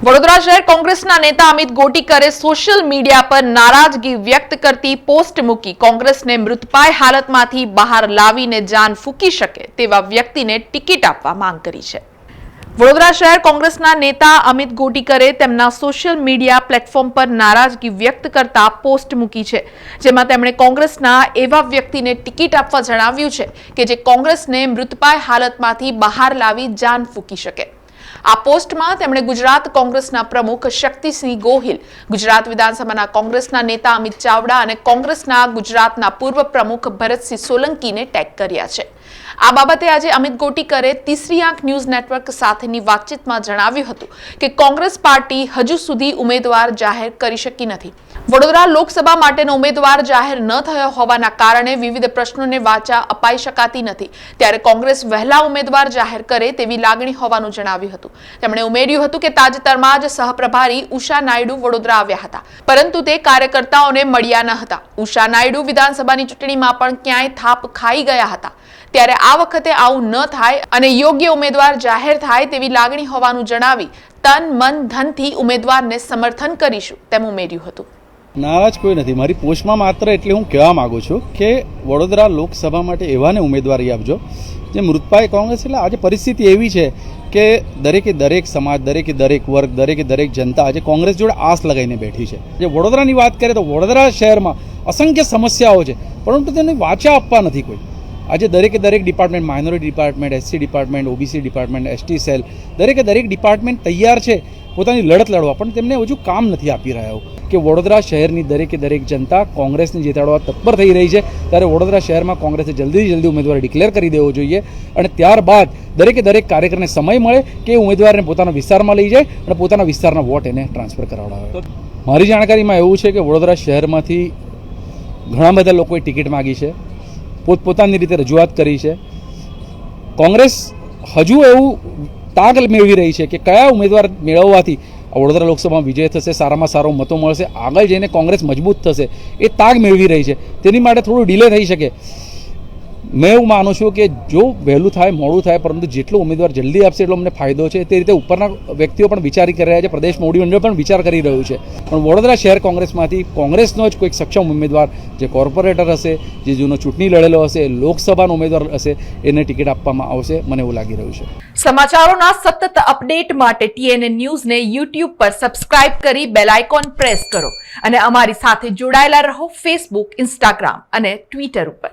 વડોદરા શહેર કોંગ્રેસના નેતા અમિત ગોટીકરે સોશિયલ મીડિયા પર નારાજગી વ્યક્ત કરતી પોસ્ટ મૂકી કોંગ્રેસને મૃતપાય હાલતમાંથી બહાર લાવીને જાન ફૂંકી શકે તેવા વ્યક્તિને ટિકિટ આપવા માંગ કરી છે। વડોદરા શહેર કોંગ્રેસના નેતા અમિત ગોટીકરે તેમના સોશિયલ મીડિયા પ્લેટફોર્મ પર નારાજગી વ્યક્ત કરતા પોસ્ટ મૂકી છે, જેમાં તેમણે કોંગ્રેસના એવા વ્યક્તિને ટિકિટ આપવા જણાવ્યું છે કે જે કોંગ્રેસને મૃતપાય હાલતમાંથી બહાર લાવી જાન ફૂંકી શકે। આ પોસ્ટમાં તેમણે ગુજરાત કોંગ્રેસના પ્રમુખ શક્તિસિંહ ગોહિલ, ગુજરાત વિધાનસભાના કોંગ્રેસના નેતા અમિત ચાવડા અને કોંગ્રેસના ગુજરાતના પૂર્વ પ્રમુખ ભરતસિંહ સોલંકીને ટેગ કર્યા છે। આ બાબતે આજે અમિત ગોટીકરે તીસરી આંખ ન્યૂઝ નેટવર્ક સાથેની વાતચીતમાં જણાવ્યું હતું કે કોંગ્રેસ પાર્ટી હજુ સુધી ઉમેદવાર જાહેર કરી શકી નથી। વડોદરા લોકસભા માટેનો ઉમેદવાર જાહેર ન થયો હોવાના કારણે વિવિધ પ્રશ્નોને વાચા અપાઈ શકાતી નથી, ત્યારે કોંગ્રેસ વહેલા ઉમેદવાર જાહેર કરે તેવી લાગણી હોવાનું જણાવ્યું હતું। તેમણે ઉમેર્યું હતું કે તાજેતરમાં જ સહપ્રભારી ઉષા નાયડુ વડોદરા આવ્યા હતા, પરંતુ તે કાર્યકર્તાઓને મળ્યા ન હતા। ઉષા નાયડુ વિધાનસભાની ચૂંટણીમાં પણ ક્યાંય થાપ ખાઈ ગયા હતા, ત્યારે આ વખતે આવું ન થાય અને યોગ્ય ઉમેદવાર જાહેર થાય તેવી લાગણી હોવાનું જણાવી તન મન ધનથી ઉમેદવારને સમર્થન કરીશું તેમ ઉમેર્યું હતું। નારાજ કોઈ નથી। મારી પોસ્ટમાં માત્ર એટલે હું કહેવા માંગુ છું કે વડોદરા લોકસભા માટે એવાને ઉમેદવારી આપજો જે મૃતપાય કોંગ્રેસ। એટલે આજે પરિસ્થિતિ એવી છે કે દરેકે દરેક સમાજ, દરેકે દરેક વર્ગ, દરેકે દરેક જનતા આજે કોંગ્રેસ જોડે આસ લગાવીને બેઠી છે। જે વડોદરાની વાત કરીએ તો વડોદરા શહેરમાં અસંખ્ય સમસ્યાઓ છે, પરંતુ તેને વાચા આપવા નથી કોઈ। આજે દરેકે દરેક department, minority department, SC department, OBC department, ST cell, દરેકે દરેક ડિપાર્ટમેન્ટ તૈયાર છે પોતાની લડત લડવા, પણ તેમને હજુ કામ નથી આપી રહ્યા કે વડોદરા શહેરની દરેકે દરેક જનતા કોંગ્રેસને જીતાડવા તત્પર થઈ રહી છે। ત્યારે વડોદરા શહેરમાં કોંગ્રેસે જલ્દી ઉમેદવાર ડિક્લેર કરી દેવો જોઈએ અને ત્યારબાદ દરેકે દરેક કાર્યકરને સમય મળે કે ઉમેદવારને પોતાના વિસ્તારમાં લઈ જાય અને પોતાના વિસ્તારના વોટ એને ટ્રાન્સફર કરાવડાવે। મારી જાણકારીમાં એવું છે કે વડોદરા શહેરમાંથી ઘણા બધા લોકોએ ટિકિટ માગી છે, પોતપોતાની રીતે રજૂઆત કરી છે। કોંગ્રેસ હજુ એવું તાગ મેળવી રહી છે કે કયા ઉમેદવાર મેળવવાથી વડોદરા લોકસભામાં વિજય થશે, સારામાં સારો મતો મળશે, આગળ જઈને કોંગ્રેસ મજબૂત થશે, એ તાગ મેળવી રહી છે। તેની માટે થોડું ડિલે થઈ શકે। મેં એવું માનું છું કે જો વહેલું થાય મોડું થાય, પરંતુ જેટલો ઉમેદવાર જલ્દી આપશે એટલો અમને ફાયદો છે। તે રીતે ઉપરના વ્યક્તિઓ પણ વિચારી કરી રહ્યા છે, પ્રદેશ મોવડી મંડળ પણ વિચાર કરી રહ્યું છે, પણ વડોદરા શહેર કોંગ્રેસમાંથી કોંગ્રેસનો જ કોઈક સક્ષમ ઉમેદવાર જે કોર્પોરેટર હશે, જે જૂનો ચૂંટણી લડેલો હશે, લોકસભાનો ઉમેદવાર હશે, એને ટિકિટ આપવામાં આવશે, મને એવું લાગી રહ્યું છે। સમાચારોના સતત અપડેટ માટે TNN ન્યૂઝને YouTube પર સબસ્ક્રાઇબ કરી બેલ આઇકોન પ્રેસ કરો અને અમારી સાથે જોડાયેલા રહો Facebook, Instagram અને Twitter ઉપર।